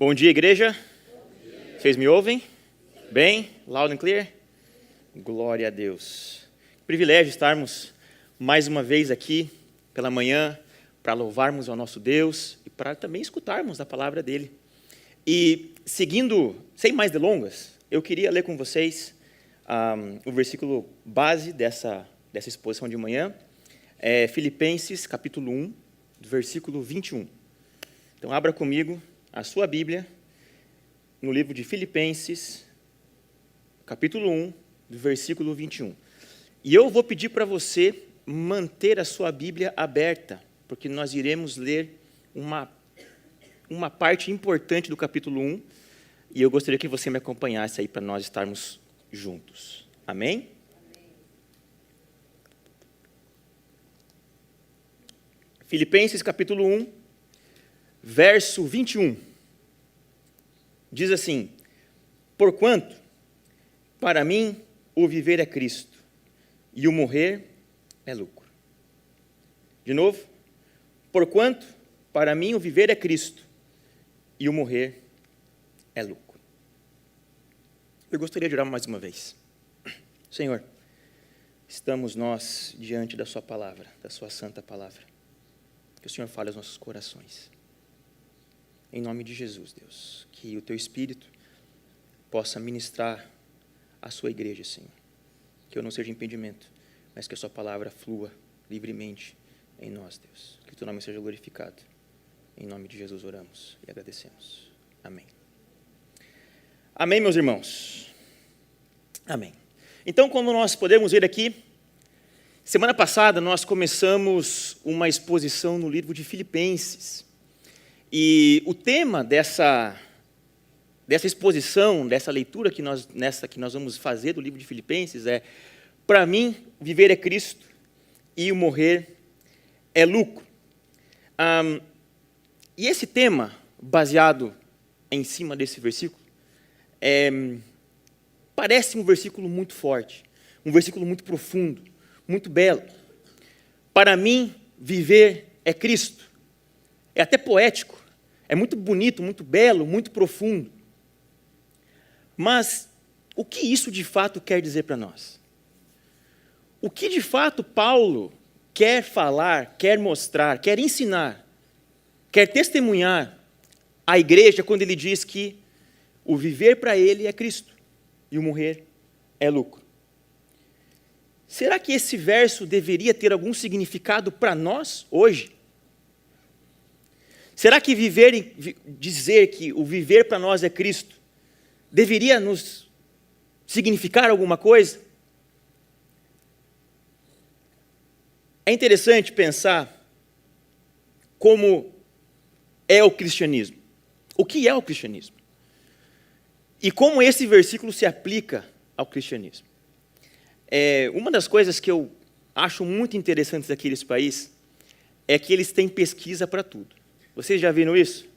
Bom dia, igreja. Vocês me ouvem? Bem? Loud and clear? Glória a Deus. Privilégio estarmos mais uma vez aqui pela manhã para louvarmos ao nosso Deus e para também escutarmos a palavra dele. E seguindo, sem mais delongas, eu queria ler com vocês o versículo base dessa exposição de manhã, Filipenses capítulo 1, versículo 21. Então abra comigo a sua Bíblia no livro de Filipenses, capítulo 1, versículo 21. E eu vou pedir para você manter a sua Bíblia aberta, porque nós iremos ler uma parte importante do capítulo 1, e eu gostaria que você me acompanhasse aí para nós estarmos juntos. Amém? Filipenses capítulo 1, verso 21, diz assim: porquanto, para mim, o viver é Cristo, e o morrer é lucro. De novo, porquanto, para mim, o viver é Cristo, e o morrer é lucro. Eu gostaria de orar mais uma vez. Senhor, estamos nós diante da sua palavra, da sua santa palavra. Que o Senhor fale aos nossos corações. Em nome de Jesus, Deus, que o teu Espírito possa ministrar a sua igreja, Senhor. Que eu não seja impedimento, mas que a sua palavra flua livremente em nós, Deus. Que o teu nome seja glorificado. Em nome de Jesus oramos e agradecemos. Amém. Amém, meus irmãos. Amém. Então, como nós podemos ver aqui, semana passada nós começamos uma exposição no livro de Filipenses. E o tema dessa exposição, dessa leitura que nós vamos fazer do livro de Filipenses é: para mim, viver é Cristo e o morrer é lucro. E esse tema, baseado em cima desse versículo, parece um versículo muito forte, um versículo muito profundo, muito belo. Para mim, viver é Cristo. É até poético, é muito bonito, muito belo, muito profundo. Mas o que isso de fato quer dizer para nós? O que de fato Paulo quer falar, quer mostrar, quer ensinar, quer testemunhar à igreja quando ele diz que o viver para ele é Cristo e o morrer é lucro? Será que esse verso deveria ter algum significado para nós hoje? Será que dizer que o viver para nós é Cristo deveria nos significar alguma coisa? É interessante pensar como é o cristianismo. O que é o cristianismo? E como esse versículo se aplica ao cristianismo. Uma das coisas que eu acho muito interessantes aqui nesse país é que eles têm pesquisa para tudo. Vocês já viram isso?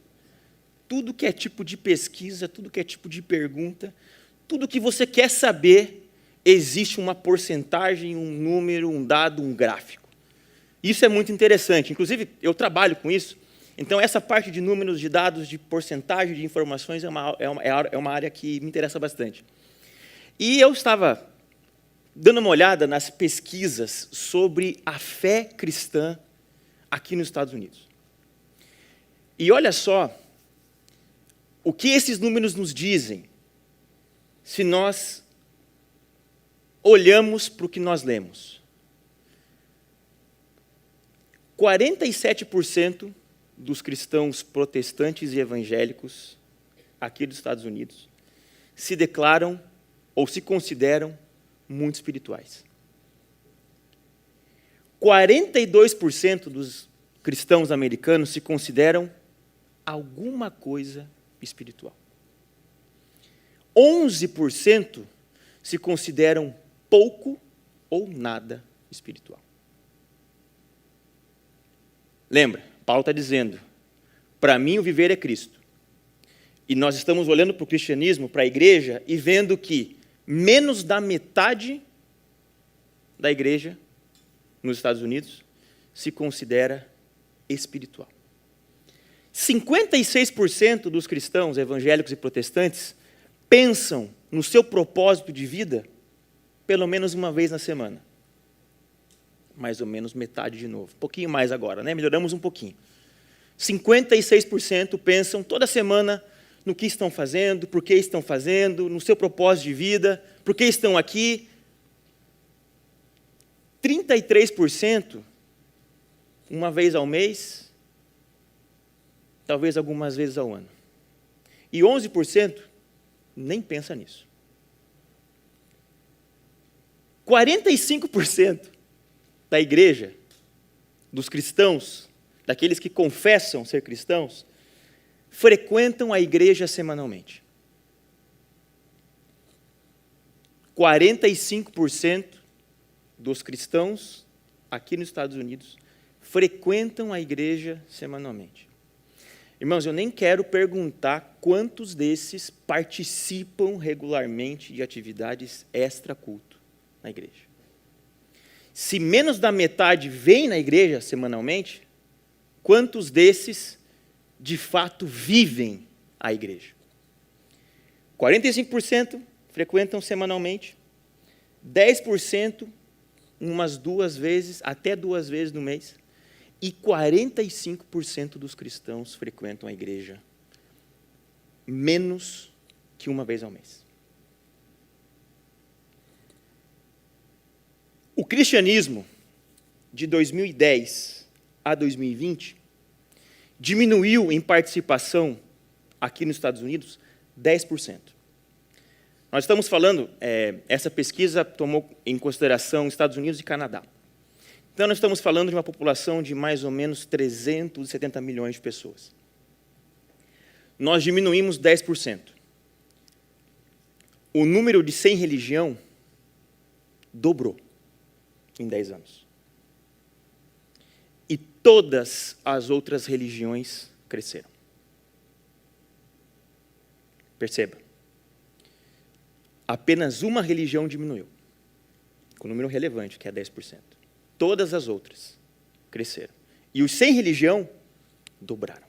Tudo que é tipo de pesquisa, tudo que é tipo de pergunta, tudo que você quer saber, existe uma porcentagem, um número, um dado, um gráfico. Isso é muito interessante. Inclusive, eu trabalho com isso. Então, essa parte de números, de dados, de porcentagem, de informações, é uma área que me interessa bastante. E eu estava dando uma olhada nas pesquisas sobre a fé cristã aqui nos Estados Unidos. E olha só o que esses números nos dizem se nós olhamos para o que nós lemos. 47% dos cristãos protestantes e evangélicos aqui dos Estados Unidos se declaram ou se consideram muito espirituais. 42% dos cristãos americanos se consideram alguma coisa espiritual. 11% se consideram pouco ou nada espiritual. Lembra, Paulo está dizendo, para mim o viver é Cristo. E nós estamos olhando para o cristianismo, para a igreja, e vendo que menos da metade da igreja nos Estados Unidos se considera espiritual. 56% dos cristãos evangélicos e protestantes pensam no seu propósito de vida pelo menos uma vez na semana. Mais ou menos metade de novo. Um pouquinho mais agora, né? Melhoramos um pouquinho. 56% pensam toda semana no que estão fazendo, por que estão fazendo, no seu propósito de vida, por que estão aqui. 33%, uma vez ao mês, talvez algumas vezes ao ano. E 11% nem pensa nisso. 45% da igreja, dos cristãos, daqueles que confessam ser cristãos, frequentam a igreja semanalmente. 45% dos cristãos aqui nos Estados Unidos frequentam a igreja semanalmente. Irmãos, eu nem quero perguntar quantos desses participam regularmente de atividades extra-culto na igreja. Se menos da metade vem na igreja semanalmente, quantos desses, de fato, vivem a igreja? 45% frequentam semanalmente, 10% umas 2 vezes, até 2 vezes no mês, e 45% dos cristãos frequentam a igreja menos que uma vez ao mês. O cristianismo, de 2010 a 2020, diminuiu em participação aqui nos Estados Unidos 10%. Nós estamos falando, essa pesquisa tomou em consideração Estados Unidos e Canadá. Então, nós estamos falando de uma população de mais ou menos 370 milhões de pessoas. Nós diminuímos 10%. O número de sem religião dobrou em 10 anos. E todas as outras religiões cresceram. Perceba. Apenas uma religião diminuiu, com um número relevante, que é 10%. Todas as outras cresceram. E os sem religião dobraram.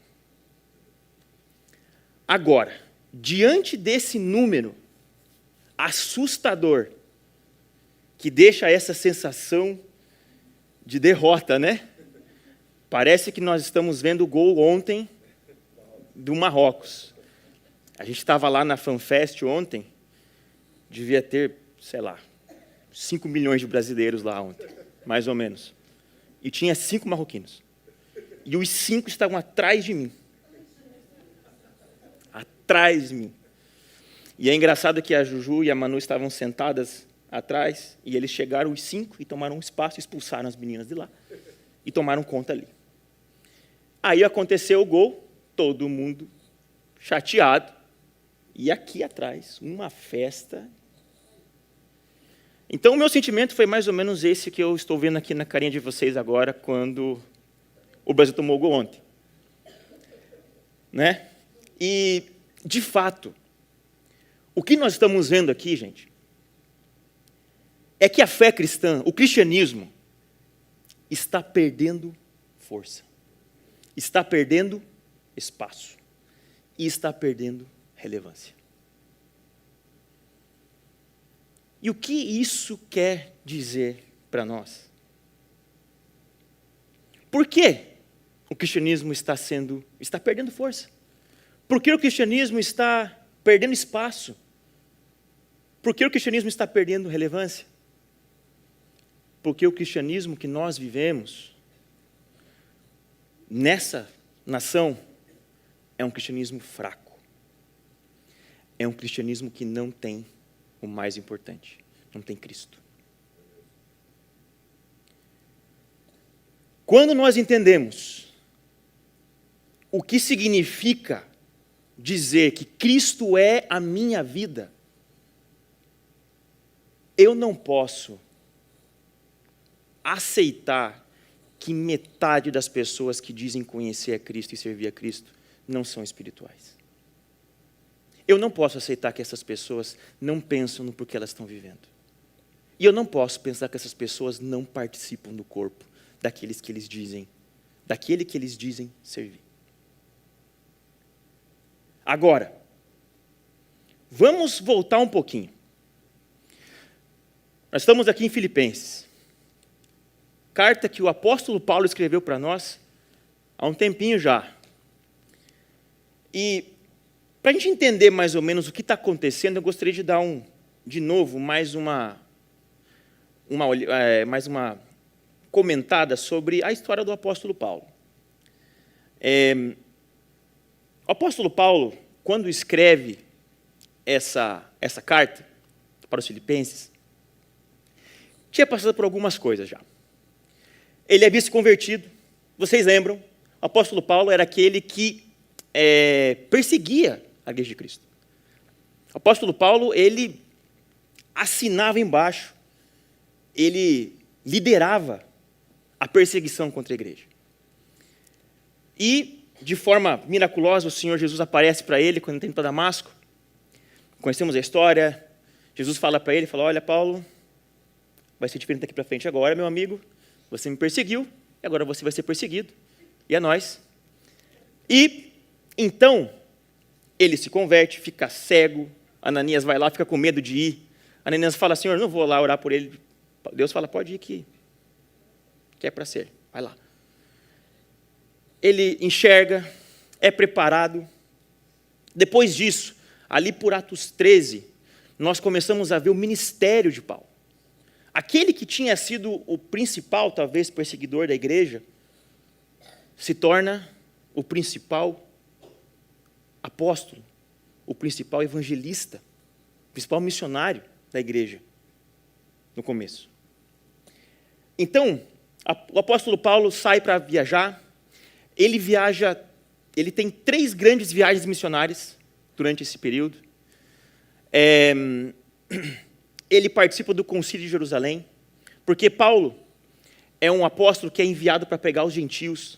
Agora, diante desse número assustador, que deixa essa sensação de derrota, né? Parece que nós estamos vendo o gol ontem do Marrocos. A gente estava lá na FanFest ontem, devia ter, sei lá, 5 milhões de brasileiros lá ontem, mais ou menos. E tinha 5 marroquinos. E os 5 estavam atrás de mim. Atrás de mim. E é engraçado que a Juju e a Manu estavam sentadas atrás, e eles chegaram, os 5, e tomaram um espaço, expulsaram as meninas de lá, e tomaram conta ali. Aí aconteceu o gol, todo mundo chateado, e aqui atrás, uma festa. Então, o meu sentimento foi mais ou menos esse que eu estou vendo aqui na carinha de vocês agora, quando o Brasil tomou o gol ontem. Né? E, de fato, o que nós estamos vendo aqui, gente, é que a fé cristã, o cristianismo, está perdendo força, está perdendo espaço e está perdendo relevância. E o que isso quer dizer para nós? Por que o cristianismo está perdendo força? Por que o cristianismo está perdendo espaço? Por que o cristianismo está perdendo relevância? Porque o cristianismo que nós vivemos nessa nação é um cristianismo fraco. É um cristianismo que não tem o mais importante, não tem Cristo. Quando nós entendemos o que significa dizer que Cristo é a minha vida, eu não posso aceitar que metade das pessoas que dizem conhecer a Cristo e servir a Cristo não são espirituais. Eu não posso aceitar que essas pessoas não pensam no porquê elas estão vivendo. E eu não posso pensar que essas pessoas não participam do corpo daquele que eles dizem servir. Agora, vamos voltar um pouquinho. Nós estamos aqui em Filipenses. Carta que o apóstolo Paulo escreveu para nós há um tempinho já. E, para a gente entender mais ou menos o que está acontecendo, eu gostaria de dar de novo mais uma comentada sobre a história do apóstolo Paulo. O apóstolo Paulo, quando escreve essa carta para os filipenses, tinha passado por algumas coisas já. Ele havia se convertido, vocês lembram, o apóstolo Paulo era aquele que perseguia a igreja de Cristo. O apóstolo Paulo, ele assinava embaixo, ele liderava a perseguição contra a igreja. E, de forma miraculosa, o Senhor Jesus aparece para ele quando ele está em Damasco. Conhecemos a história. Jesus fala para ele, olha, Paulo, vai ser diferente daqui para frente agora, meu amigo. Você me perseguiu, e agora você vai ser perseguido. E é nós. E, então, ele se converte, fica cego. Ananias vai lá, fica com medo de ir. Ananias fala, Senhor, não vou lá orar por ele. Deus fala, pode ir que é para ser, vai lá. Ele enxerga, é preparado. Depois disso, ali por Atos 13, nós começamos a ver o ministério de Paulo. Aquele que tinha sido o principal, talvez, perseguidor da igreja, se torna o principal apóstolo, o principal evangelista, o principal missionário da igreja, no começo. Então, o apóstolo Paulo sai para viajar. Ele tem 3 grandes viagens missionárias durante esse período. Ele participa do Concílio de Jerusalém, porque Paulo é um apóstolo que é enviado para pregar os gentios.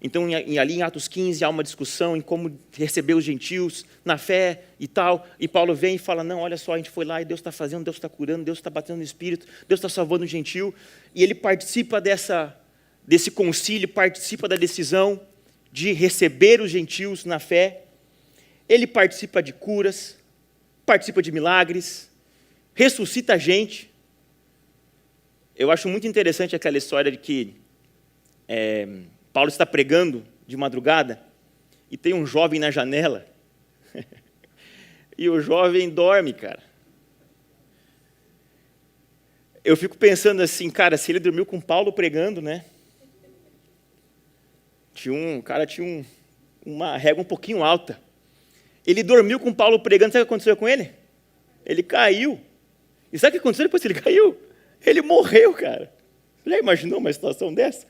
Então, ali em Atos 15, há uma discussão em como receber os gentios na fé e tal. E Paulo vem e fala, não, olha só, a gente foi lá e Deus está fazendo, Deus está curando, Deus está batendo no Espírito, Deus está salvando o gentil. E ele participa desse concílio, participa da decisão de receber os gentios na fé. Ele participa de curas, participa de milagres, ressuscita a gente. Eu acho muito interessante aquela história de que Paulo está pregando de madrugada e tem um jovem na janela e o jovem dorme, cara. Eu fico pensando assim, cara, se ele dormiu com Paulo pregando, né? O cara tinha uma régua um pouquinho alta. Ele dormiu com Paulo pregando, sabe o que aconteceu com ele? Ele caiu. E sabe o que aconteceu depois que ele caiu? Ele morreu, cara. Já imaginou uma situação dessa?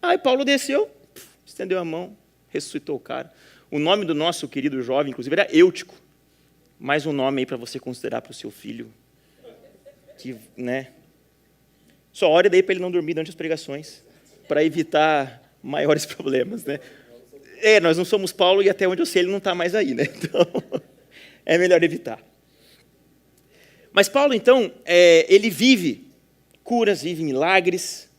Aí Paulo desceu, estendeu a mão, ressuscitou o cara. O nome do nosso querido jovem, inclusive, era Eutico. Mais um nome aí para você considerar para o seu filho. Que, né? Só ore daí para ele não dormir durante as pregações, para evitar maiores problemas, né? Nós não somos Paulo e até onde eu sei ele não está mais aí, né? Então, é melhor evitar. Mas Paulo, então, ele vive curas, vive milagres,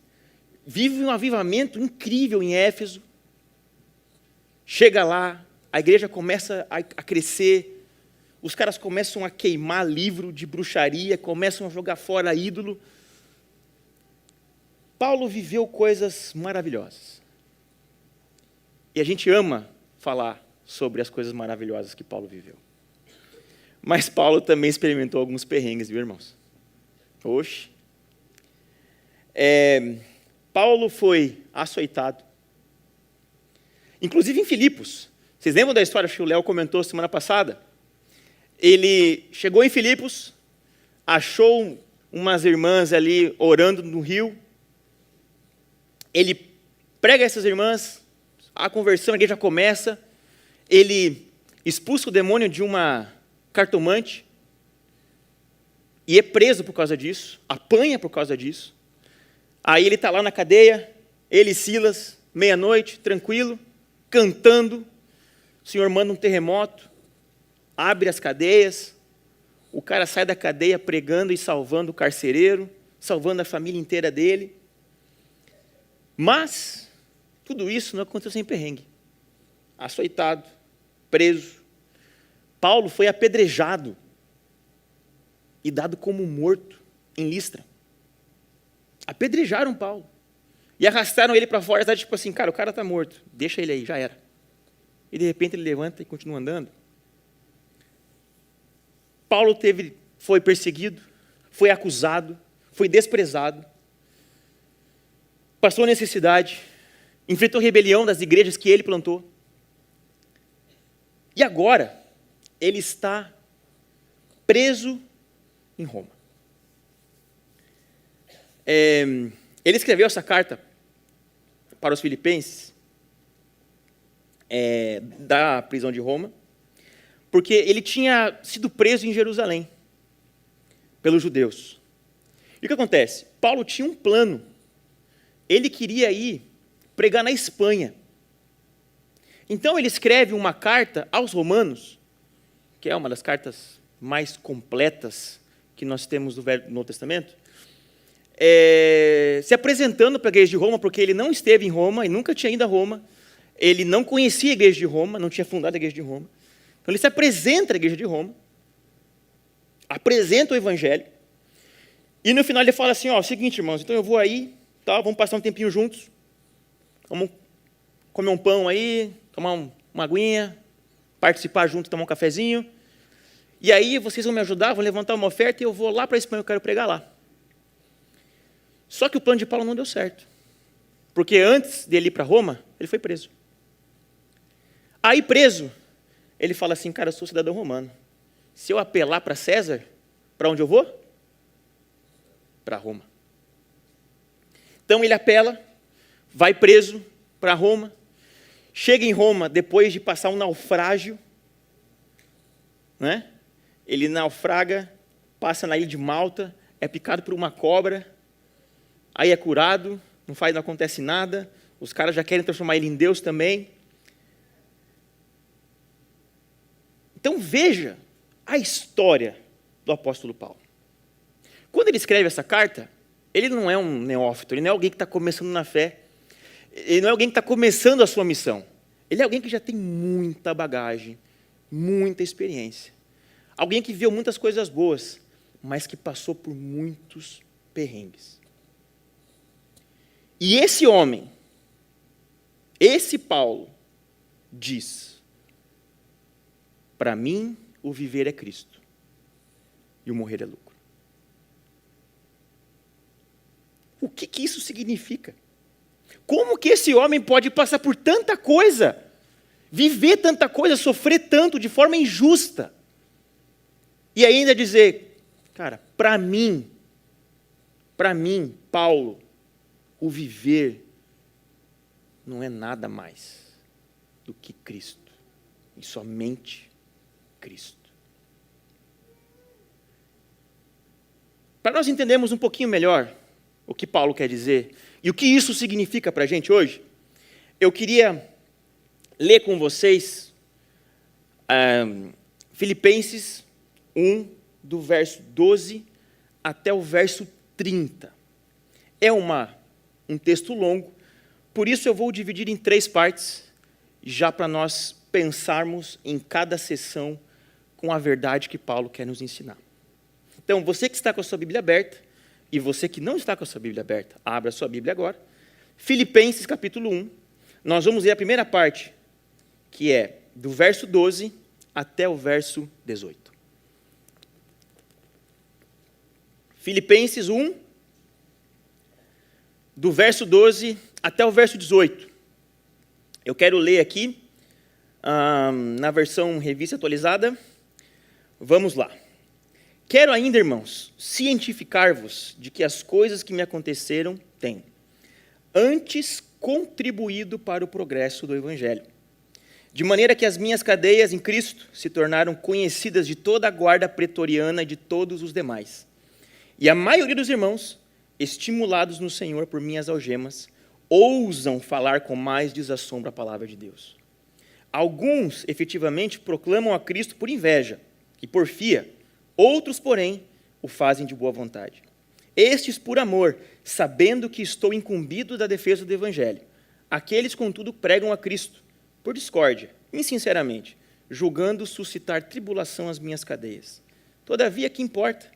vive um avivamento incrível em Éfeso. Chega lá, a igreja começa a crescer, os caras começam a queimar livro de bruxaria, começam a jogar fora ídolo. Paulo viveu coisas maravilhosas. E a gente ama falar sobre as coisas maravilhosas que Paulo viveu. Mas Paulo também experimentou alguns perrengues, viu, irmãos? Oxe. Paulo foi açoitado. Inclusive em Filipos. Vocês lembram da história que o Léo comentou semana passada? Ele chegou em Filipos, achou umas irmãs ali orando no rio. Ele prega essas irmãs, a conversão, a igreja começa. Ele expulsa o demônio de uma cartomante e é preso por causa disso, apanha por causa disso. Aí ele está lá na cadeia, ele e Silas, meia-noite, tranquilo, cantando. O Senhor manda um terremoto, abre as cadeias, o cara sai da cadeia pregando e salvando o carcereiro, salvando a família inteira dele. Mas tudo isso não aconteceu sem perrengue. Açoitado, preso, Paulo foi apedrejado e dado como morto em Listra. Apedrejaram Paulo. E arrastaram ele para fora, tá, tipo assim, cara, o cara está morto, deixa ele aí, já era. E de repente ele levanta e continua andando. Paulo foi perseguido, foi acusado, foi desprezado, passou necessidade, enfrentou rebelião das igrejas que ele plantou. E agora, ele está preso em Roma. Ele escreveu essa carta para os filipenses, da prisão de Roma, porque ele tinha sido preso em Jerusalém pelos judeus. E o que acontece? Paulo tinha um plano. Ele queria ir pregar na Espanha. Então ele escreve uma carta aos romanos, que é uma das cartas mais completas que nós temos no Novo Testamento, se apresentando para a igreja de Roma, porque ele não esteve em Roma e nunca tinha ido a Roma, ele não conhecia a igreja de Roma, não tinha fundado a igreja de Roma. Então ele se apresenta à igreja de Roma, apresenta o evangelho, e no final ele fala assim, seguinte, irmãos, então eu vou aí, tá, vamos passar um tempinho juntos, vamos comer um pão aí, tomar uma aguinha, participar junto, tomar um cafezinho, e aí vocês vão me ajudar, vão levantar uma oferta e eu vou lá para a Espanha, eu quero pregar lá. Só que o plano de Paulo não deu certo, porque antes dele ir para Roma, ele foi preso. Aí preso, ele fala assim, cara, eu sou cidadão romano, se eu apelar para César, para onde eu vou? Para Roma. Então ele apela, vai preso para Roma, chega em Roma depois de passar um naufrágio, né? Ele naufraga, passa na ilha de Malta, é picado por uma cobra, aí é curado, não acontece nada, os caras já querem transformar ele em Deus também. Então veja a história do apóstolo Paulo. Quando ele escreve essa carta, ele não é um neófito, ele não é alguém que está começando na fé, ele não é alguém que está começando a sua missão. Ele é alguém que já tem muita bagagem, muita experiência. Alguém que viu muitas coisas boas, mas que passou por muitos perrengues. E esse homem, esse Paulo, diz, para mim o viver é Cristo e o morrer é lucro. O que isso significa? Como que esse homem pode passar por tanta coisa, viver tanta coisa, sofrer tanto de forma injusta, e ainda dizer, cara, para mim, Paulo, o viver não é nada mais do que Cristo, e somente Cristo. Para nós entendermos um pouquinho melhor o que Paulo quer dizer e o que isso significa para a gente hoje, eu queria ler com vocês Filipenses 1, do verso 12 até o verso 30. É um texto longo, por isso eu vou dividir em 3 partes, já para nós pensarmos em cada sessão com a verdade que Paulo quer nos ensinar. Então, você que está com a sua Bíblia aberta, e você que não está com a sua Bíblia aberta, abra a sua Bíblia agora. Filipenses capítulo 1, nós vamos ler a primeira parte, que é do verso 12 até o verso 18. Filipenses 1, do verso 12 até o verso 18. Eu quero ler aqui, na versão revista atualizada. Vamos lá. Quero ainda, irmãos, cientificar-vos de que as coisas que me aconteceram têm, antes, contribuído para o progresso do Evangelho, de maneira que as minhas cadeias em Cristo se tornaram conhecidas de toda a guarda pretoriana e de todos os demais. E a maioria dos irmãos, estimulados no Senhor por minhas algemas, ousam falar com mais desassombro a palavra de Deus. Alguns, efetivamente, proclamam a Cristo por inveja e porfia, outros, porém, o fazem de boa vontade. Estes por amor, sabendo que estou incumbido da defesa do Evangelho. Aqueles, contudo, pregam a Cristo por discórdia, insinceramente, julgando suscitar tribulação às minhas cadeias. Todavia, que importa?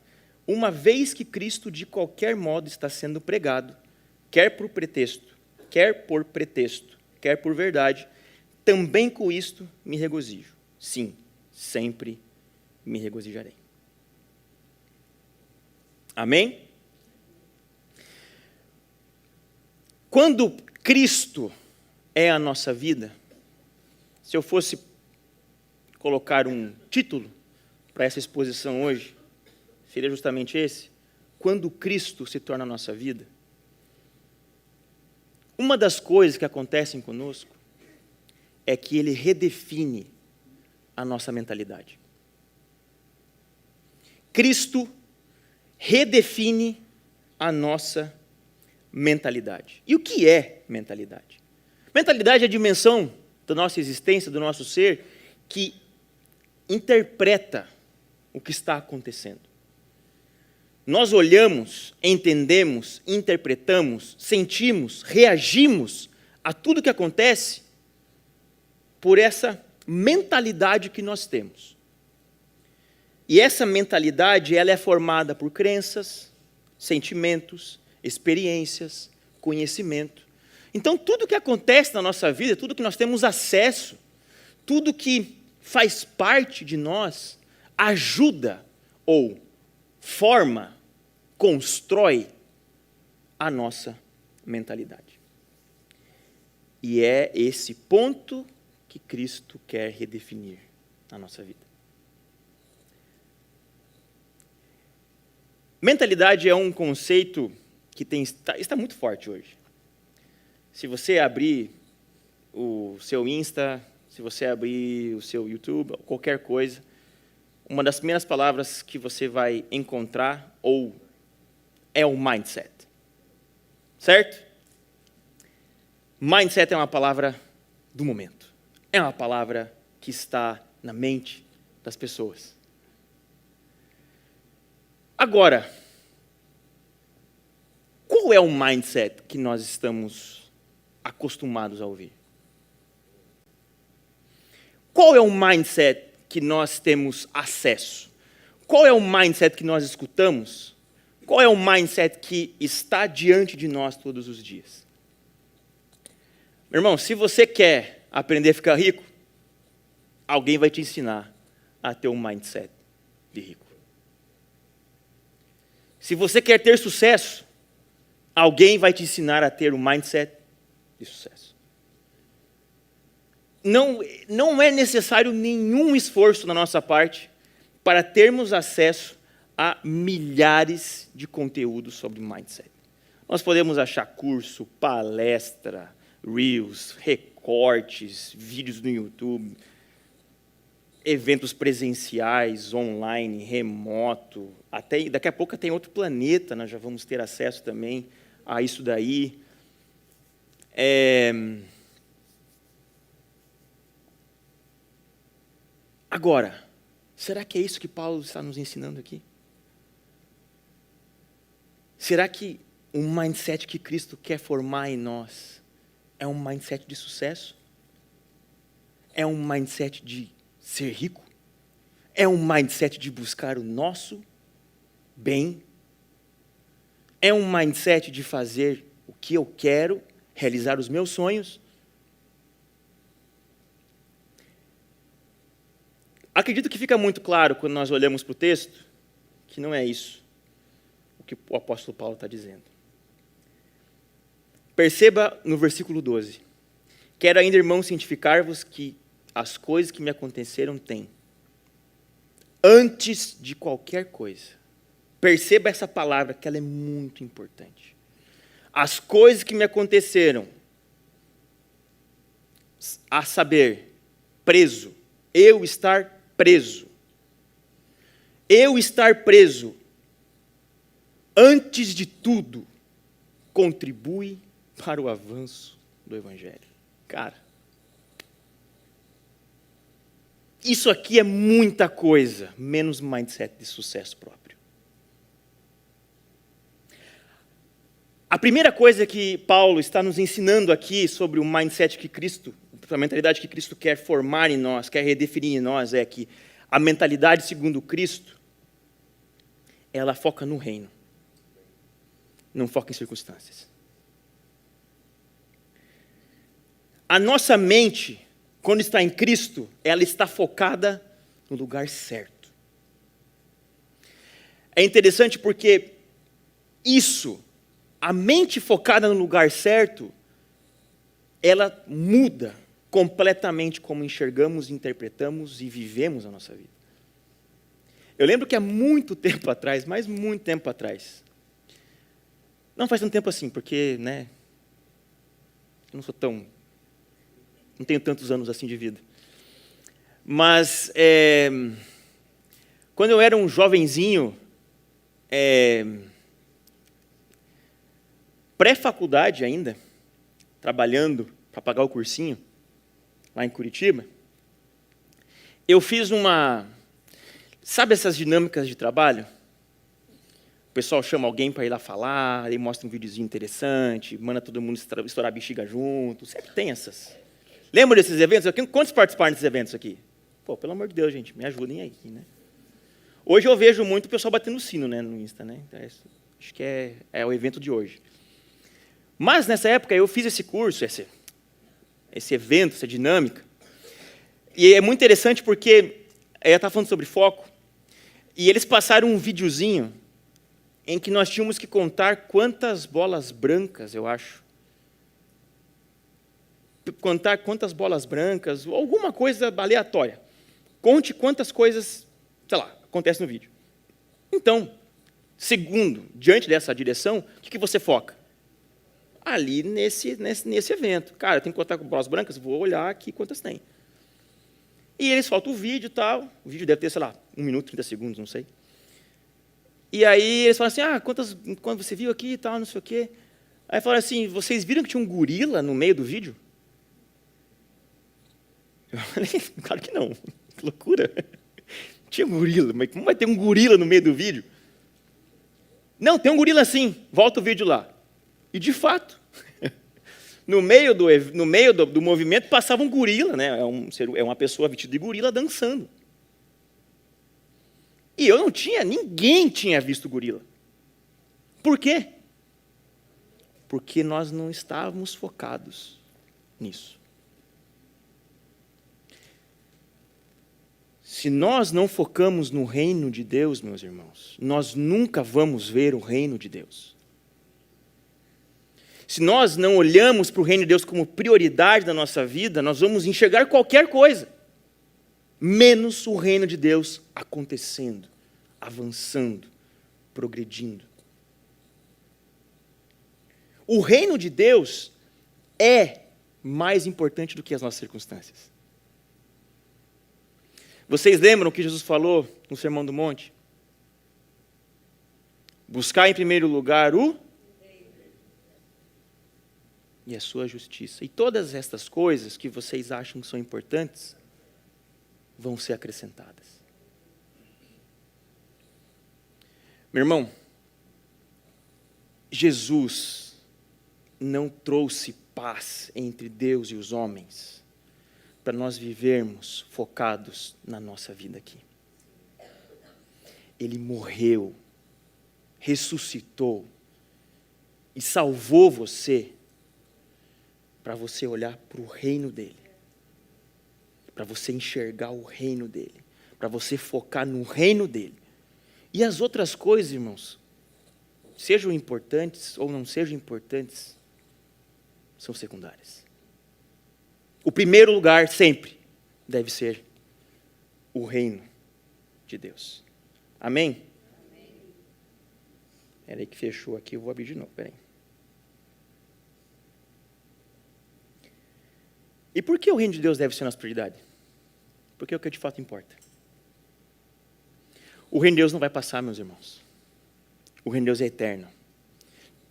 Uma vez que Cristo, de qualquer modo, está sendo pregado, quer por pretexto, quer por verdade, também com isto me regozijo. Sim, sempre me regozijarei. Amém? Quando Cristo é a nossa vida, se eu fosse colocar um título para essa exposição hoje, seria justamente esse: quando Cristo se torna a nossa vida. Uma das coisas que acontecem conosco é que Ele redefine a nossa mentalidade. Cristo redefine a nossa mentalidade. E o que é mentalidade? Mentalidade é a dimensão da nossa existência, do nosso ser, que interpreta o que está acontecendo. Nós olhamos, entendemos, interpretamos, sentimos, reagimos a tudo que acontece por essa mentalidade que nós temos. E essa mentalidade, ela é formada por crenças, sentimentos, experiências, conhecimento. Então, tudo que acontece na nossa vida, tudo que nós temos acesso, tudo que faz parte de nós, ajuda ou forma, constrói a nossa mentalidade. E é esse ponto que Cristo quer redefinir na nossa vida. Mentalidade é um conceito que está muito forte hoje. Se você abrir o seu Insta, se você abrir o seu YouTube, qualquer coisa, uma das primeiras palavras que você vai encontrar é o mindset. Certo? Mindset é uma palavra do momento. É uma palavra que está na mente das pessoas. Agora, qual é o mindset que nós estamos acostumados a ouvir? Qual é o mindset que nós temos acesso? Qual é o mindset que nós escutamos? Qual é o mindset que está diante de nós todos os dias? Meu irmão, se você quer aprender a ficar rico, alguém vai te ensinar a ter um mindset de rico. Se você quer ter sucesso, alguém vai te ensinar a ter um mindset de sucesso. Não é necessário nenhum esforço da nossa parte para termos acesso a milhares de conteúdos sobre mindset. Nós podemos achar curso, palestra, reels, recortes, vídeos no YouTube, eventos presenciais, online, remoto, até daqui a pouco tem outro planeta, nós já vamos ter acesso também a isso daí. Agora, será que é isso que Paulo está nos ensinando aqui? Será que o mindset que Cristo quer formar em nós é um mindset de sucesso? É um mindset de ser rico? É um mindset de buscar o nosso bem? É um mindset de fazer o que eu quero, realizar os meus sonhos? Acredito que fica muito claro quando nós olhamos para o texto que não é isso o que o apóstolo Paulo está dizendo. Perceba no versículo 12. Quero ainda, irmãos, cientificar-vos que as coisas que me aconteceram têm, antes de qualquer coisa. Perceba essa palavra, que ela é muito importante. As coisas que me aconteceram, a saber, preso, eu estar preso. Eu estar preso, antes de tudo, contribui para o avanço do Evangelho. Cara, isso aqui é muita coisa, menos mindset de sucesso próprio. A primeira coisa que Paulo está nos ensinando aqui sobre o mindset que Cristo, a mentalidade que Cristo quer formar em nós, quer redefinir em nós, é que a mentalidade segundo Cristo, ela foca no reino, não foca em circunstâncias. A nossa mente, quando está em Cristo, ela está focada no lugar certo. É interessante porque a mente focada no lugar certo, ela muda completamente como enxergamos, interpretamos e vivemos a nossa vida. Eu lembro que há muito tempo atrás, mas muito tempo atrás, não faz tanto tempo assim, porque, eu não tenho tantos anos assim de vida. Mas, quando eu era um jovenzinho, pré-faculdade ainda, trabalhando para pagar o cursinho, lá em Curitiba, eu fiz sabe essas dinâmicas de trabalho? O pessoal chama alguém para ir lá falar, aí mostra um videozinho interessante, manda todo mundo estourar a bexiga junto, sempre tem essas. Lembra desses eventos? Quantos participaram desses eventos aqui? Pô, pelo amor de Deus, gente, me ajudem aí, né? Hoje eu vejo muito o pessoal batendo sino, no Insta, né? Então, acho que é o evento de hoje. Mas, nessa época, eu fiz esse curso, esse evento, essa dinâmica, e é muito interessante porque, eu estava falando sobre foco, e eles passaram um videozinho em que nós tínhamos que contar quantas bolas brancas, eu acho, contar quantas bolas brancas, ou alguma coisa aleatória. Conte quantas coisas, sei lá, acontecem no vídeo. Então, diante dessa direção, o que você foca? Ali nesse evento. Cara, eu tenho que contar com bolas brancas, vou olhar aqui quantas tem. E eles soltam o vídeo e tal, o vídeo deve ter, sei lá, 1 minuto, 30 segundos, não sei. E aí eles falam assim, quando você viu aqui e tal, não sei o quê. Aí falaram assim, vocês viram que tinha um gorila no meio do vídeo? Eu falei, claro que não, que loucura. Tinha um gorila, mas como vai ter um gorila no meio do vídeo? Não, tem um gorila sim, volta o vídeo lá. E de fato, no meio do movimento passava um gorila, é uma pessoa vestida de gorila dançando. E ninguém tinha visto o gorila. Por quê? Porque nós não estávamos focados nisso. Se nós não focamos no reino de Deus, meus irmãos, nós nunca vamos ver o reino de Deus. Se nós não olhamos para o reino de Deus como prioridade da nossa vida, nós vamos enxergar qualquer coisa, menos o reino de Deus acontecendo, avançando, progredindo. O reino de Deus é mais importante do que as nossas circunstâncias. Vocês lembram o que Jesus falou no Sermão do Monte? Buscar em primeiro lugar e a sua justiça. E todas estas coisas que vocês acham que são importantes vão ser acrescentadas. Meu irmão, Jesus não trouxe paz entre Deus e os homens para nós vivermos focados na nossa vida aqui. Ele morreu, ressuscitou e salvou você para você olhar para o reino dele, para você enxergar o reino dele, para você focar no reino dele. E as outras coisas, irmãos, sejam importantes ou não sejam importantes, são secundárias. O primeiro lugar sempre deve ser o reino de Deus. Amém? Espera aí que fechou aqui, eu vou abrir de novo, espera aí. E por que o reino de Deus deve ser nossa prioridade? Porque é o que de fato importa. O reino de Deus não vai passar, meus irmãos. O reino de Deus é eterno.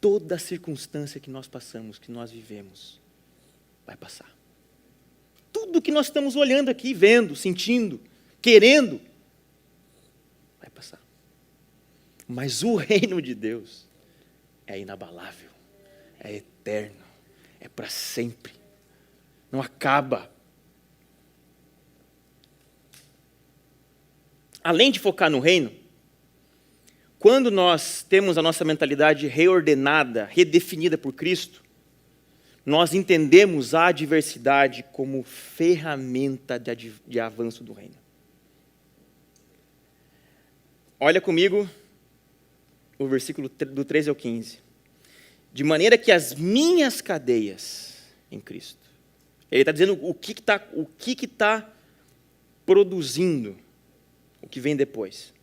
Toda circunstância que nós passamos, que nós vivemos, vai passar. Tudo que nós estamos olhando aqui, vendo, sentindo, querendo, vai passar. Mas o reino de Deus é inabalável, é eterno, é para sempre. não acaba. Além de focar no reino, quando nós temos a nossa mentalidade reordenada, redefinida por Cristo, nós entendemos a adversidade como ferramenta de avanço do reino. Olha comigo o versículo do 13 ao 15. De maneira que as minhas cadeias em Cristo. Ele está dizendo o que está produzindo o que vem depois.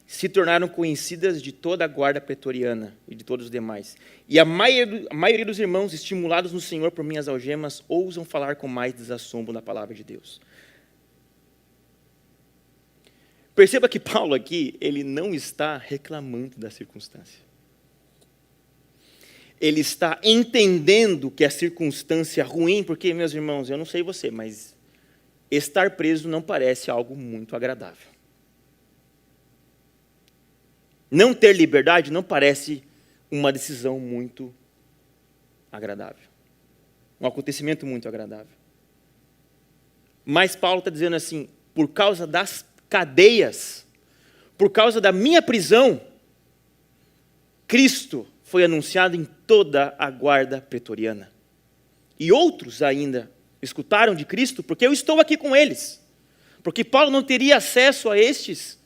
Se tornaram conhecidas de toda a guarda pretoriana e de todos os demais. E a maioria dos irmãos, estimulados no Senhor por minhas algemas, ousam falar com mais desassombro na palavra de Deus. Perceba que Paulo aqui, ele não está reclamando da circunstância. Ele está entendendo que a circunstância é ruim, porque, meus irmãos, eu não sei você, mas estar preso não parece algo muito agradável. Não ter liberdade não parece uma decisão muito agradável. Um acontecimento muito agradável. Mas Paulo está dizendo assim, por causa das cadeias, por causa da minha prisão, Cristo foi anunciado em toda a guarda pretoriana. E outros ainda escutaram de Cristo, porque eu estou aqui com eles. Porque Paulo não teria acesso a estes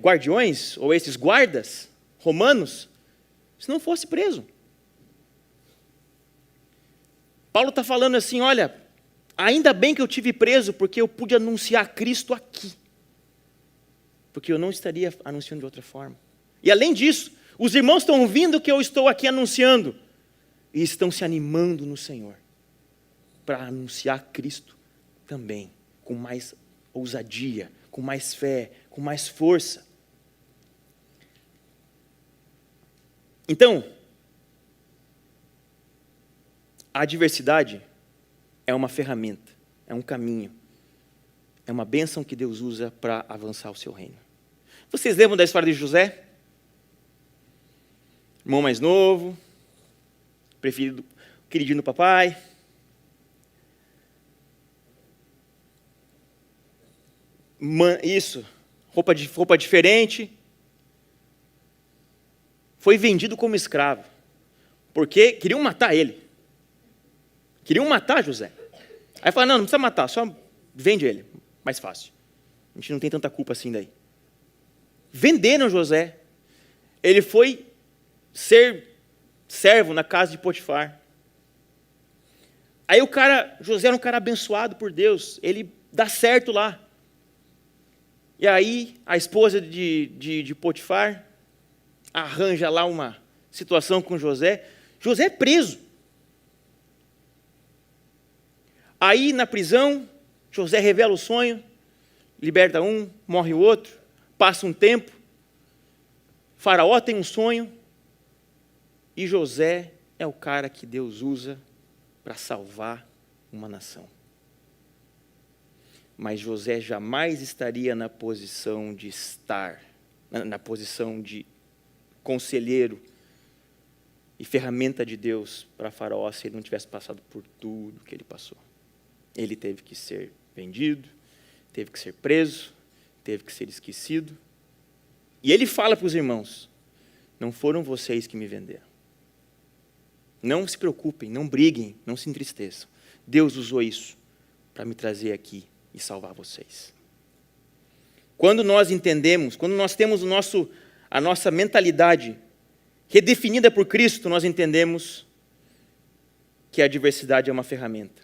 guardiões, ou esses guardas romanos, se não fosse preso. Paulo está falando assim, olha, ainda bem que eu tive preso, porque eu pude anunciar Cristo aqui. Porque eu não estaria anunciando de outra forma. E além disso, os irmãos estão ouvindo que eu estou aqui anunciando, e estão se animando no Senhor, para anunciar Cristo também, com mais ousadia, com mais fé, com mais força. Então, a adversidade é uma ferramenta, é um caminho, é uma bênção que Deus usa para avançar o seu reino. Vocês lembram da história de José? Irmão mais novo, preferido, queridinho do papai. Isso, roupa diferente. Foi vendido como escravo, porque queriam matar ele. Queriam matar José. Aí falaram, não precisa matar, só vende ele, mais fácil. A gente não tem tanta culpa assim daí. Venderam José. Ele foi ser servo na casa de Potifar. Aí José era um cara abençoado por Deus, ele dá certo lá. E aí a esposa de Potifar arranja lá uma situação com José. José é preso. Aí na prisão, José revela o sonho, liberta um, morre o outro, passa um tempo, Faraó tem um sonho, e José é o cara que Deus usa para salvar uma nação. Mas José jamais estaria na posição de estar, na posição de conselheiro e ferramenta de Deus para Faraó se ele não tivesse passado por tudo que ele passou. Ele teve que ser vendido, teve que ser preso, teve que ser esquecido. E ele fala para os irmãos, não foram vocês que me venderam. Não se preocupem, não briguem, não se entristeçam. Deus usou isso para me trazer aqui e salvar vocês. Quando nós entendemos, quando nós temos a nossa mentalidade redefinida por Cristo, nós entendemos que a adversidade é uma ferramenta.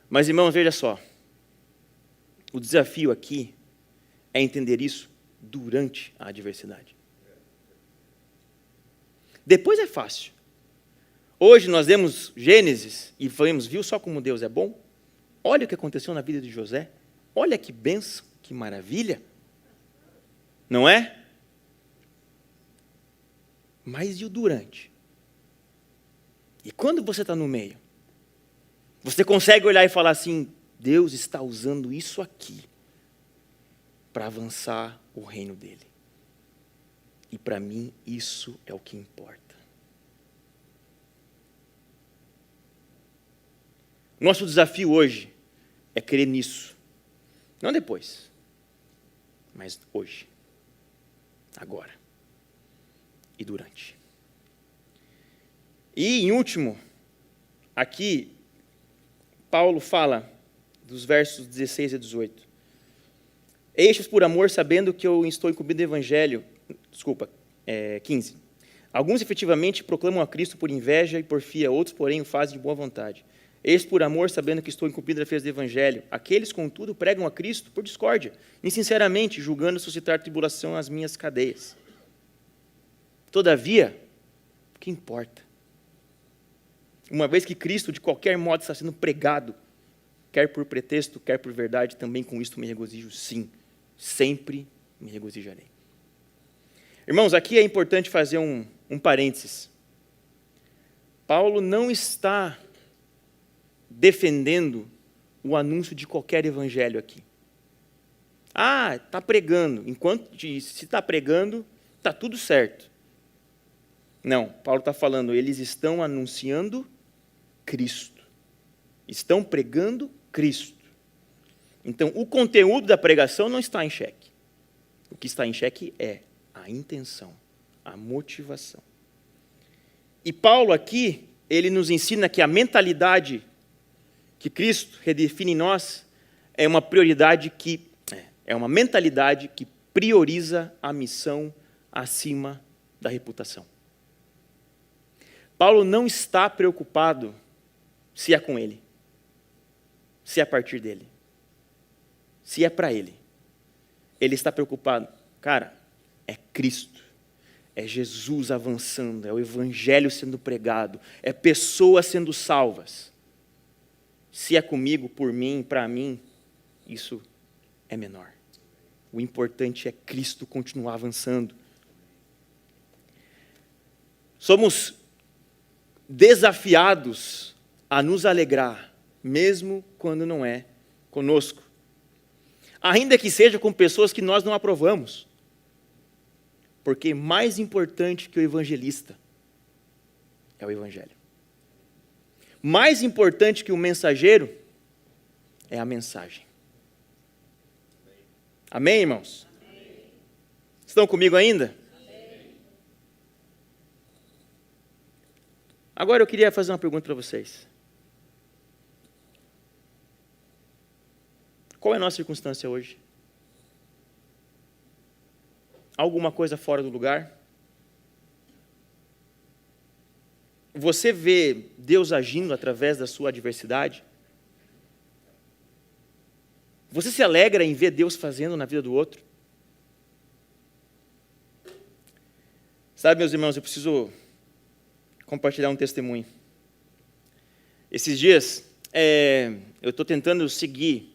Mas, irmãos, veja só. O desafio aqui é entender isso durante a adversidade. Depois é fácil. Hoje nós lemos Gênesis e viu só como Deus é bom? Olha o que aconteceu na vida de José. Olha que bênção, que maravilha. Não é? Mas e o durante? E quando você está no meio? Você consegue olhar e falar assim, Deus está usando isso aqui para avançar o reino dele. E para mim isso é o que importa. Nosso desafio hoje é crer nisso. Não depois, mas hoje. Agora. E durante. E, em último, aqui, Paulo fala dos versos 16 a 18. Eixos por amor, sabendo que eu estou incumbido do evangelho. 15. Alguns efetivamente proclamam a Cristo por inveja e porfia, outros, porém, o fazem de boa vontade. Eixos por amor, sabendo que estou incumbido da defesa do evangelho. Aqueles, contudo, pregam a Cristo por discórdia, insinceramente, julgando suscitar tribulação às minhas cadeias. Todavia, o que importa? Uma vez que Cristo, de qualquer modo, está sendo pregado, quer por pretexto, quer por verdade, também com isto me regozijo, sim. Sempre me regozijarei. Irmãos, aqui é importante fazer um parênteses. Paulo não está defendendo o anúncio de qualquer evangelho aqui. Ah, está pregando. Se está pregando, está tudo certo. Não, Paulo está falando, eles estão anunciando Cristo. Estão pregando Cristo. Então, o conteúdo da pregação não está em xeque. O que está em xeque é a intenção, a motivação. E Paulo aqui, ele nos ensina que a mentalidade que Cristo redefine em nós é uma mentalidade que prioriza a missão acima da reputação. Paulo não está preocupado se é com ele, se é a partir dele, se é para ele. Ele está preocupado, cara, é Cristo, é Jesus avançando, é o evangelho sendo pregado, é pessoas sendo salvas. Se é comigo, por mim, para mim, isso é menor. O importante é Cristo continuar avançando. Somos desafiados a nos alegrar, mesmo quando não é conosco. Ainda que seja com pessoas que nós não aprovamos. Porque mais importante que o evangelista é o evangelho. Mais importante que o mensageiro é a mensagem. Amém, irmãos? Amém. Estão comigo ainda? Amém. Agora eu queria fazer uma pergunta para vocês. Qual é a nossa circunstância hoje? Alguma coisa fora do lugar? Você vê Deus agindo através da sua adversidade? Você se alegra em ver Deus fazendo na vida do outro? Sabe, meus irmãos, eu preciso compartilhar um testemunho. Esses dias, eu estou tentando seguir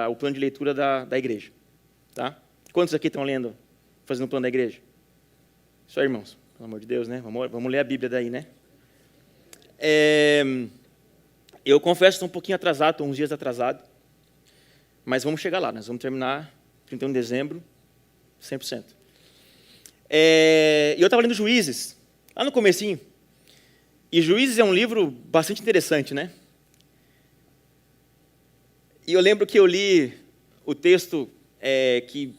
o plano de leitura da igreja. Tá? Quantos aqui estão lendo, fazendo o plano da igreja? Só irmãos, pelo amor de Deus, né? Vamos ler a Bíblia daí, né? Eu confesso que estou um pouquinho atrasado, estou uns dias atrasado, mas vamos chegar lá, nós vamos terminar 31 de dezembro, 100%. E eu estava lendo Juízes, lá no comecinho, e Juízes é um livro bastante interessante, né? E eu lembro que eu li o texto que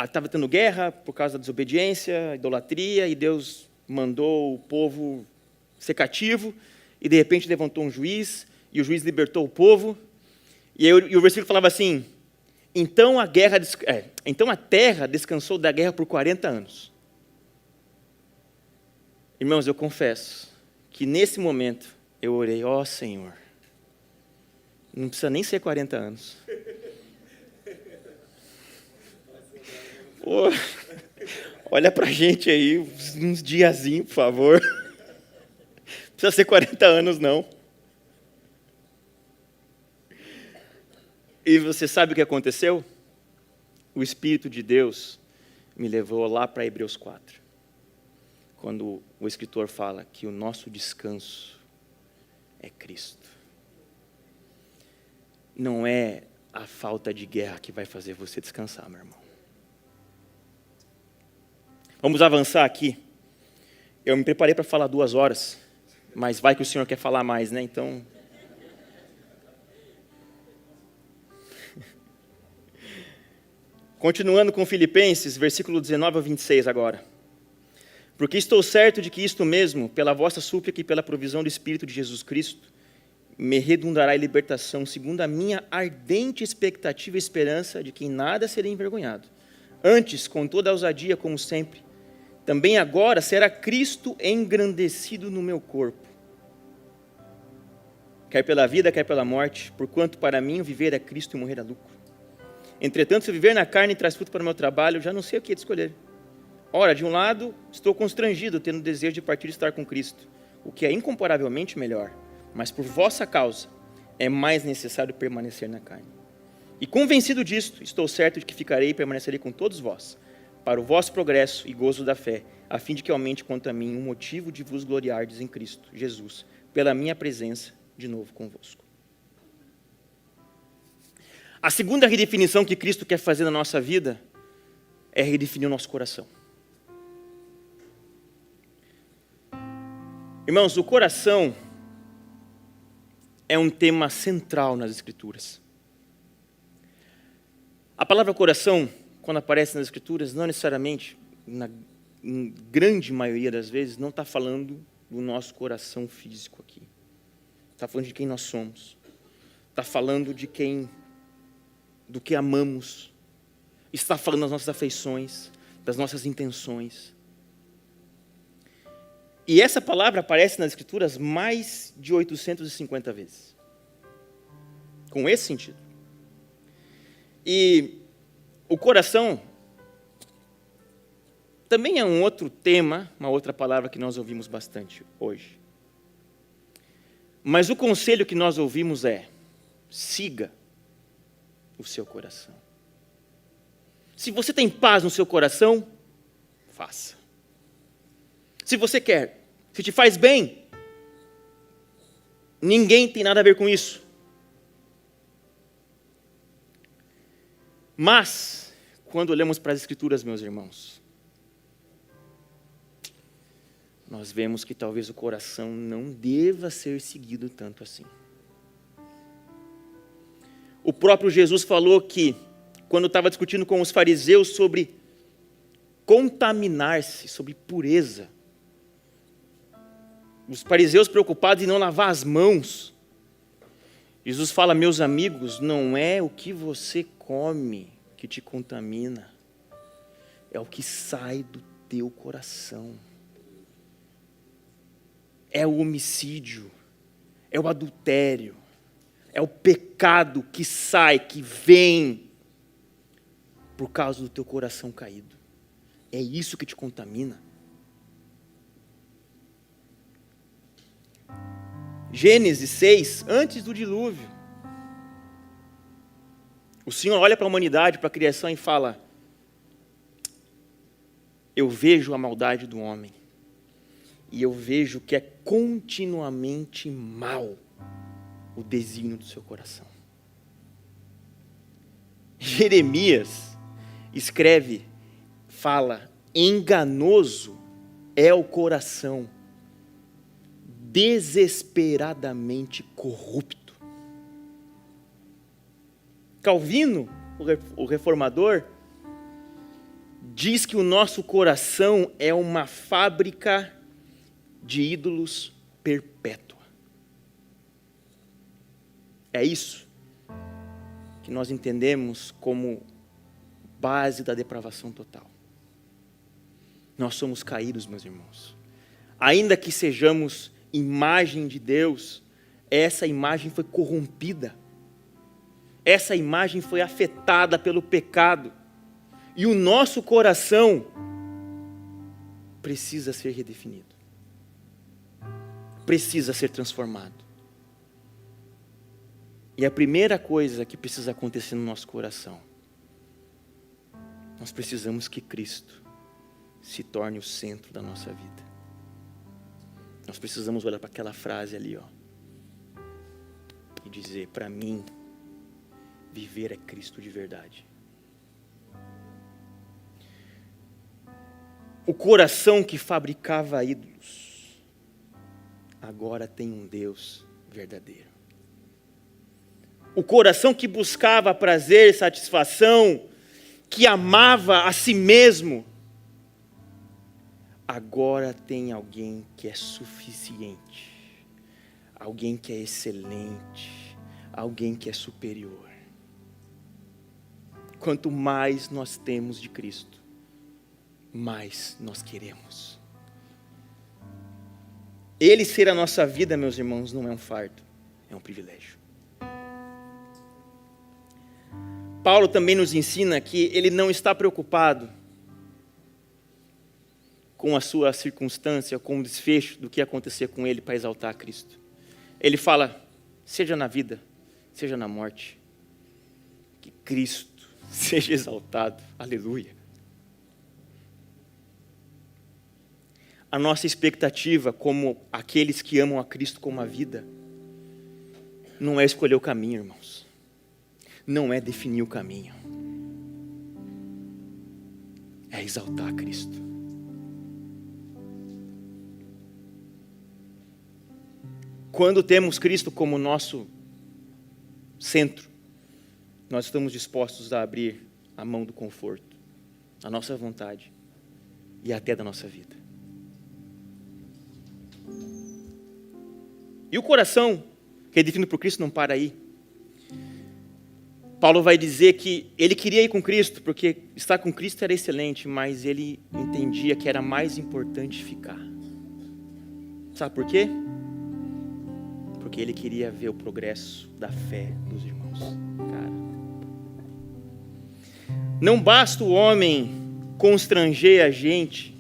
estava tendo guerra por causa da desobediência, idolatria, e Deus mandou o povo ser cativo, e de repente levantou um juiz, e o juiz libertou o povo, e o versículo falava assim, então a terra descansou da guerra por 40 anos. Irmãos, eu confesso que nesse momento eu orei, ó Senhor, não precisa nem ser 40 anos. Pô, olha pra gente aí, uns diazinhos, por favor. Não precisa ser 40 anos, não. E você sabe o que aconteceu? O Espírito de Deus me levou lá para Hebreus 4. Quando o escritor fala que o nosso descanso é Cristo. Não é a falta de guerra que vai fazer você descansar, meu irmão. Vamos avançar aqui. Eu me preparei para falar 2 horas, mas vai que o senhor quer falar mais, né? Então, Continuando com Filipenses, versículo 19 a 26 agora. Porque estou certo de que isto mesmo, pela vossa súplica e pela provisão do Espírito de Jesus Cristo, me redundará em libertação, segundo a minha ardente expectativa e esperança de que em nada serei envergonhado. Antes, com toda a ousadia, como sempre, também agora será Cristo engrandecido no meu corpo. Quer pela vida, quer pela morte, porquanto para mim o viver é Cristo e morrer é lucro. Entretanto, se viver na carne traz fruto para o meu trabalho, já não sei o que escolher. Ora, de um lado, estou constrangido, tendo desejo de partir e estar com Cristo, o que é incomparavelmente melhor. Mas por vossa causa é mais necessário permanecer na carne. E convencido disto, estou certo de que ficarei e permanecerei com todos vós, para o vosso progresso e gozo da fé, a fim de que aumente quanto a mim um motivo de vos gloriardes em Cristo Jesus, pela minha presença de novo convosco. A segunda redefinição que Cristo quer fazer na nossa vida é redefinir o nosso coração. Irmãos, o coração é um tema central nas Escrituras. A palavra coração, quando aparece nas Escrituras, não necessariamente, em grande maioria das vezes, não está falando do nosso coração físico aqui. Está falando de quem nós somos. Está falando do que amamos. Está falando das nossas afeições, das nossas intenções. E essa palavra aparece nas Escrituras mais de 850 vezes. Com esse sentido. E o coração também é um outro tema, uma outra palavra que nós ouvimos bastante hoje. Mas o conselho que nós ouvimos é: siga o seu coração. Se você tem paz no seu coração, faça. Se você quer, se te faz bem, ninguém tem nada a ver com isso. Mas, quando olhamos para as Escrituras, meus irmãos, nós vemos que talvez o coração não deva ser seguido tanto assim. O próprio Jesus falou que, quando estava discutindo com os fariseus sobre contaminar-se, sobre pureza, os fariseus preocupados em não lavar as mãos, Jesus fala: meus amigos, não é o que você come que te contamina, é o que sai do teu coração. É o homicídio, é o adultério, é o pecado que sai, que vem por causa do teu coração caído. É isso que te contamina. Gênesis 6, antes do dilúvio, o Senhor olha para a humanidade, para a criação e fala: eu vejo a maldade do homem, e eu vejo que é continuamente mal o desígnio do seu coração. Jeremias escreve, fala: enganoso é o coração, desesperadamente corrupto. Calvino, o reformador, diz que o nosso coração é uma fábrica de ídolos perpétua. É isso que nós entendemos como base da depravação total. Nós somos caídos, meus irmãos. Ainda que sejamos imagem de Deus, essa imagem foi corrompida. Essa imagem foi afetada pelo pecado. E o nosso coração precisa ser redefinido. Precisa ser transformado. E a primeira coisa que precisa acontecer no nosso coração, nós precisamos que Cristo se torne o centro da nossa vida. Nós precisamos olhar para aquela frase ali, e dizer: para mim, viver é Cristo de verdade. O coração que fabricava ídolos, agora tem um Deus verdadeiro. O coração que buscava prazer, satisfação, que amava a si mesmo, agora tem alguém que é suficiente, alguém que é excelente, alguém que é superior. Quanto mais nós temos de Cristo, mais nós queremos. Ele ser a nossa vida, meus irmãos, não é um fardo, é um privilégio. Paulo também nos ensina que ele não está preocupado com a sua circunstância, com o desfecho do que acontecer com ele para exaltar a Cristo. Ele fala, seja na vida, seja na morte, que Cristo seja exaltado. Aleluia. A nossa expectativa como aqueles que amam a Cristo como a vida, não é escolher o caminho, irmãos. Não é definir o caminho. É exaltar a Cristo. Quando temos Cristo como nosso centro, nós estamos dispostos a abrir a mão do conforto, a nossa vontade e até da nossa vida. E o coração, que é definido por Cristo, não para aí. Paulo vai dizer que ele queria ir com Cristo, porque estar com Cristo era excelente, mas ele entendia que era mais importante ficar. Sabe por quê? Porque ele queria ver o progresso da fé dos irmãos. Cara, não basta o homem constranger a gente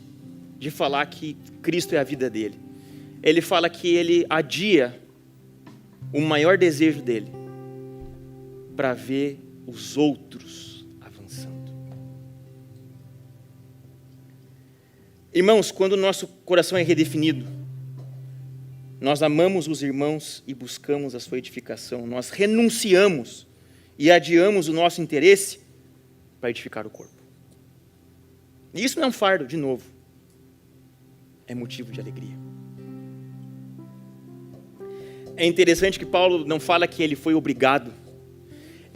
de falar que Cristo é a vida dele. Ele fala que ele adia o maior desejo dele para ver os outros avançando. Irmãos, quando o nosso coração é redefinido, nós amamos os irmãos e buscamos a sua edificação. Nós renunciamos e adiamos o nosso interesse para edificar o corpo. E isso não é um fardo, de novo. É motivo de alegria. É interessante que Paulo não fala que ele foi obrigado.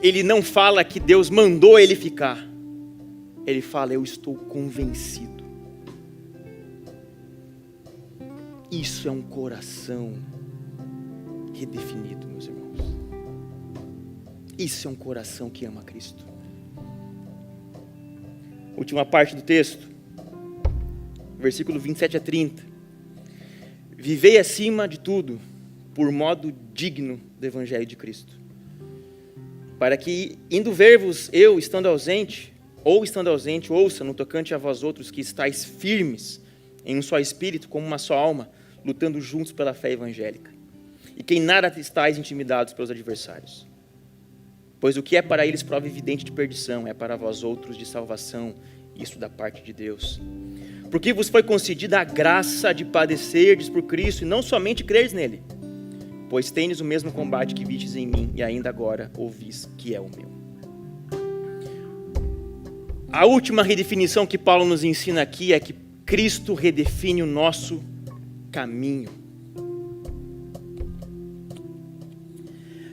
Ele não fala que Deus mandou ele ficar. Ele fala, eu estou convencido. Isso é um coração redefinido, meus irmãos. Isso é um coração que ama Cristo. Última parte do texto, versículo 27 a 30. Vivei acima de tudo, por modo digno do Evangelho de Cristo. Para que, indo ver-vos, eu, estando ausente, ouça no tocante a vós outros que estáis firmes em um só espírito, como uma só alma, lutando juntos pela fé evangélica. E que em nada estáis intimidados pelos adversários. Pois o que é para eles prova evidente de perdição, é para vós outros de salvação, isto da parte de Deus. Porque vos foi concedida a graça de padecerdes por Cristo, e não somente creres nele, pois tendes o mesmo combate que vistes em mim, e ainda agora ouvis que é o meu. A última redefinição que Paulo nos ensina aqui é que Cristo redefine o nosso caminho.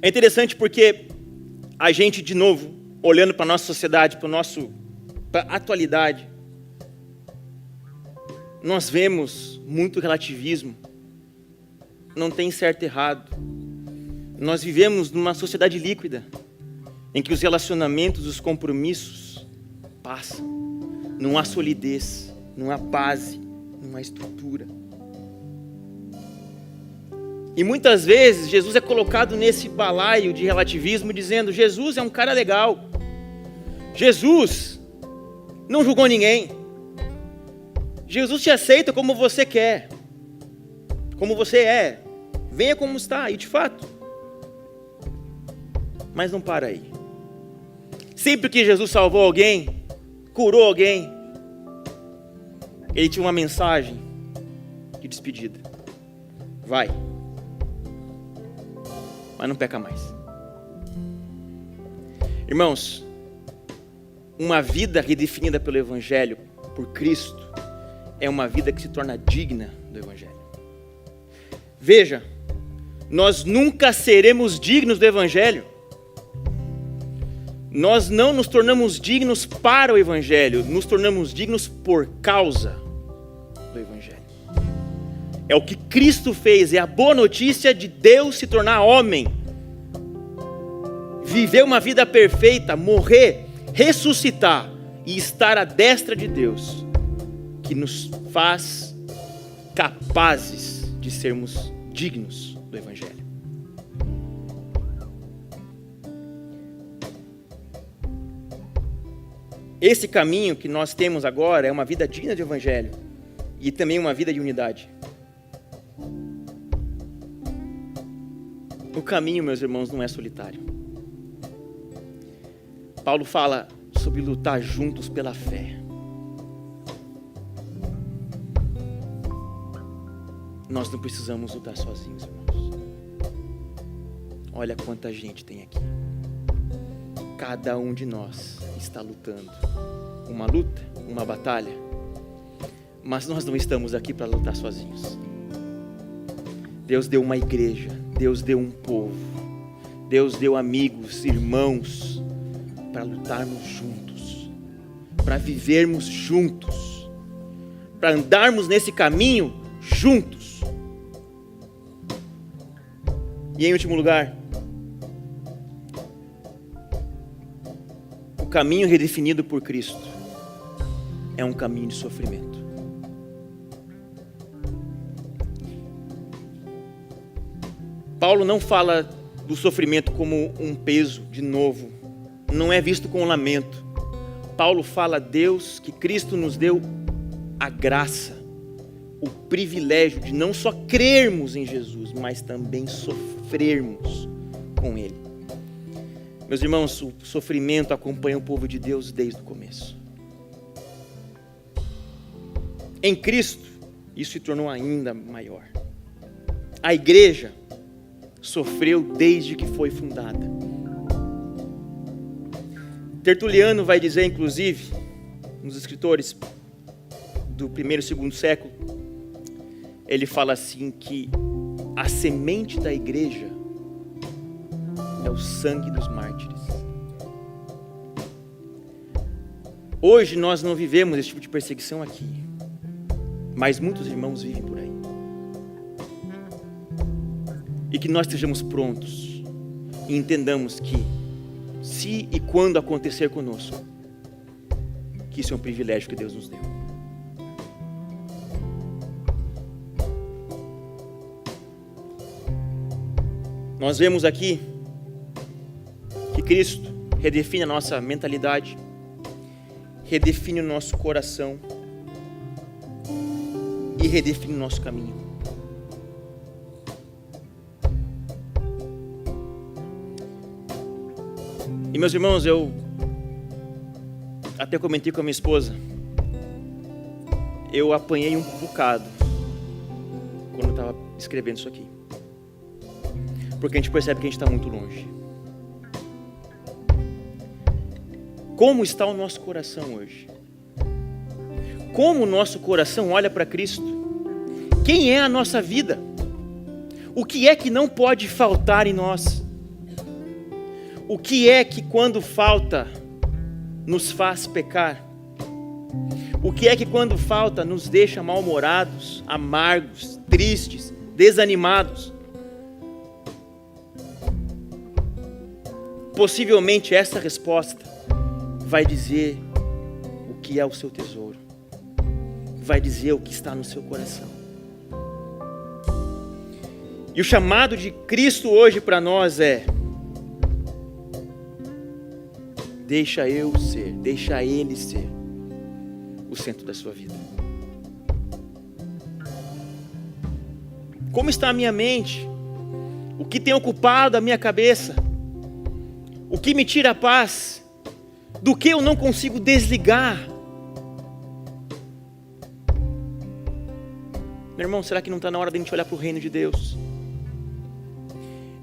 É interessante porque a gente, de novo, olhando para a nossa sociedade, para a atualidade, nós vemos muito relativismo. Não tem certo e errado. Nós vivemos numa sociedade líquida, em que os relacionamentos, os compromissos passam. Não há solidez, não há base, não há estrutura. E muitas vezes Jesus é colocado nesse balaio de relativismo, dizendo, Jesus é um cara legal. Jesus não julgou ninguém. Jesus te aceita como você quer, como você é. Venha como está, e de fato. Mas não para aí. Sempre que Jesus salvou alguém, curou alguém, ele tinha uma mensagem de despedida. Vai. Mas não peca mais. Irmãos, uma vida redefinida pelo Evangelho, por Cristo, é uma vida que se torna digna do Evangelho. Veja, nós nunca seremos dignos do Evangelho. Nós não nos tornamos dignos para o Evangelho, nos tornamos dignos por causa do Evangelho. É o que Cristo fez, é a boa notícia de Deus se tornar homem. Viver uma vida perfeita, morrer, ressuscitar e estar à destra de Deus, que nos faz capazes de sermos dignos do Evangelho. Esse caminho que nós temos agora é uma vida digna de Evangelho e também uma vida de unidade. O caminho, meus irmãos, não é solitário. Paulo fala sobre lutar juntos pela fé. Nós não precisamos lutar sozinhos, irmãos. Olha quanta gente tem aqui. Cada um de nós está lutando. Uma luta, uma batalha. Mas nós não estamos aqui para lutar sozinhos. Deus deu uma igreja. Deus deu um povo. Deus deu amigos, irmãos, para lutarmos juntos. Para vivermos juntos. Para andarmos nesse caminho juntos. E em último lugar, o caminho redefinido por Cristo é um caminho de sofrimento. Paulo não fala do sofrimento como um peso, de novo, não é visto com lamento. Paulo fala a Deus que Cristo nos deu a graça, o privilégio de não só crermos em Jesus, mas também sofrermos com Ele. Meus irmãos, o sofrimento acompanha o povo de Deus desde o começo. Em Cristo, isso se tornou ainda maior. A igreja sofreu desde que foi fundada. Tertuliano vai dizer, inclusive, nos escritores do 1º e 2º século, ele fala assim que a semente da igreja é o sangue dos mártires. Hoje nós não vivemos esse tipo de perseguição aqui, mas muitos irmãos vivem por aí. E que nós estejamos prontos e entendamos que, se e quando acontecer conosco, que isso é um privilégio que Deus nos deu. Nós vemos aqui que Cristo redefine a nossa mentalidade, redefine o nosso coração e redefine o nosso caminho. E meus irmãos, eu até comentei com a minha esposa, eu apanhei um bocado quando eu estava escrevendo isso aqui. Porque a gente percebe que a gente está muito longe. Como está o nosso coração hoje? Como o nosso coração olha para Cristo? Quem é a nossa vida? O que é que não pode faltar em nós? O que é que quando falta nos faz pecar? O que é que quando falta nos deixa mal-humorados, amargos, tristes, desanimados? Possivelmente essa resposta vai dizer o que é o seu tesouro, vai dizer o que está no seu coração. E o chamado de Cristo hoje para nós é: deixa Ele ser o centro da sua vida. Como está a minha mente? O que tem ocupado a minha cabeça? O que me tira a paz? Do que eu não consigo desligar? Meu irmão, será que não está na hora de a gente olhar para o reino de Deus?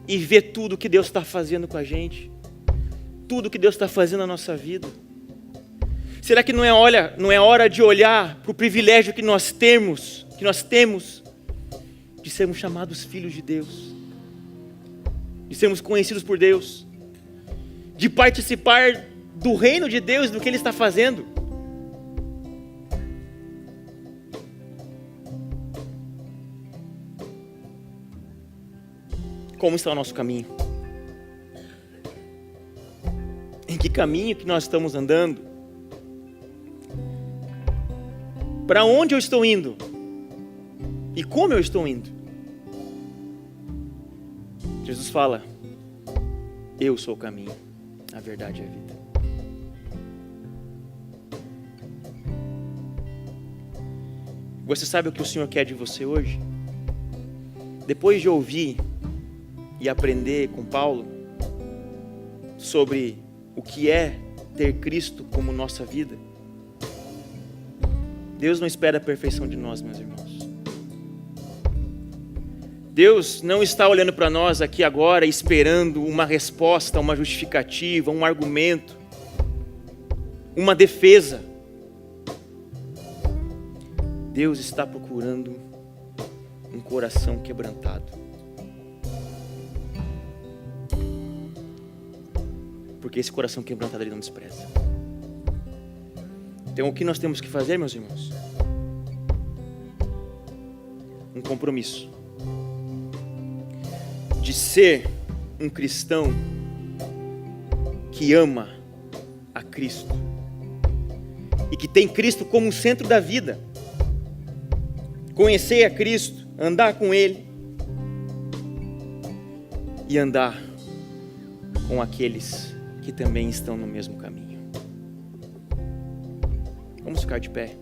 E ver tudo que Deus está fazendo com a gente? Tudo que Deus está fazendo na nossa vida? Será que não é hora de olhar para o privilégio que nós temos de sermos chamados filhos de Deus? De sermos conhecidos por Deus? de participar do reino de Deus, do que Ele está fazendo. Como está o nosso caminho? Em que caminho que nós estamos andando? Para onde eu estou indo? E como eu estou indo? Jesus fala: eu sou o caminho, a verdade e a vida. Você sabe o que o Senhor quer de você hoje? Depois de ouvir e aprender com Paulo sobre o que é ter Cristo como nossa vida, Deus não espera a perfeição de nós, meus irmãos. Deus não está olhando para nós aqui agora esperando uma resposta, uma justificativa, um argumento, uma defesa. Deus está procurando um coração quebrantado. Porque esse coração quebrantado Ele não despreza. Então o que nós temos que fazer, meus irmãos? Um compromisso de ser um cristão que ama a Cristo e que tem Cristo como o centro da vida. Conhecer a Cristo, andar com Ele e andar com aqueles que também estão no mesmo caminho. Vamos ficar de pé.